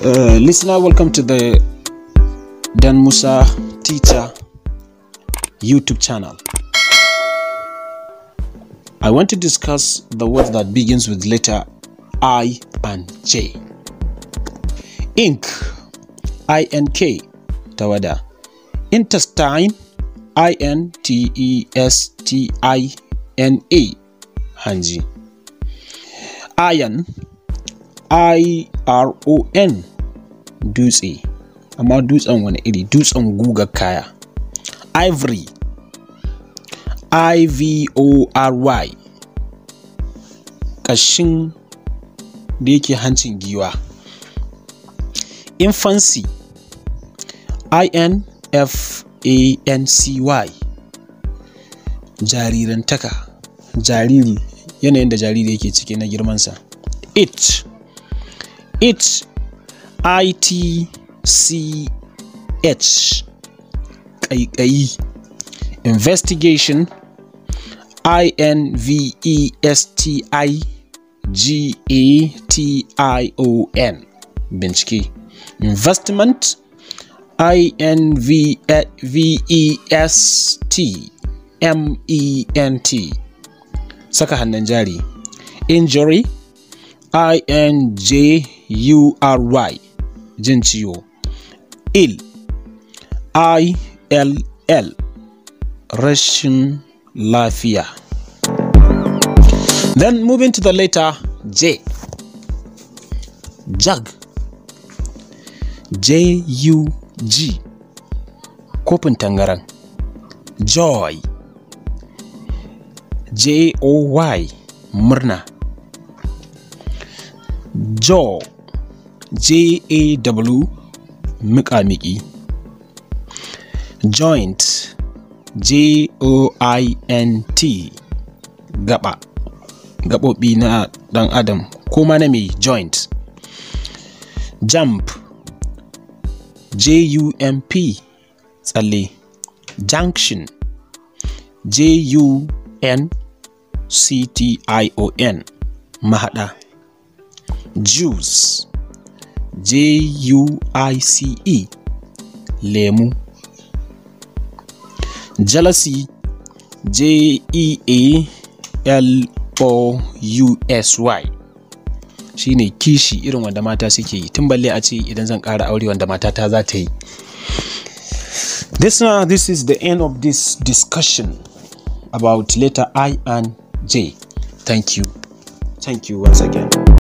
Listener, welcome to the Dan Musa Teacher YouTube channel. I want to discuss the word that begins with letter I and J. Ink, I-N-K, tawada. Intestine, I-N-T-E-S-T-I-N-A, hanji. Iron, I-R-O-N, dutse. Amma dutsen wani iri? Dutsen guga kaya. Ivory, I-V-O-R-Y, ƙashin da yake hancin giwa. Infancy, I-N-F-A-N-C-Y, jarirantaka, jariri, yanayin da jariri yake ciki na girmansa. It, I-T-C-H, ƙaiƙayi. Investigation, I-N-V-E-S-T-I-G-A-T-I-O-N, bincike. Investment, I-N-V-E-S-T-M-E-N-T, saka hannun jari. Injury, I-N-J-U-R-Y, jin ciwo. Ill, I-L-L, rashin lafiya. Then moving to the letter J. Jug, J-U-G, kofin tangaran. Joy, J-O-Y, murna. Jaw, J-A-W, miƙa-miƙi. Joint, J-O-I-N-T, gaba, gaɓoɓi na ɗan adam ko ma na mai joint. Jump, J-U-M-P, tsalle. Junction, J-U-N-C-T-I-O-N, mahaɗa. Juice, J-U-I-C-E, lemu. Jealousy, J-E-A-L-O-U-S-Y, shine kishi irin wanda mata suke yi, tun balle a ce idan zan ƙara aure wanda matata za ta yi. This is the end of this discussion about letter I and J. Thank you once again.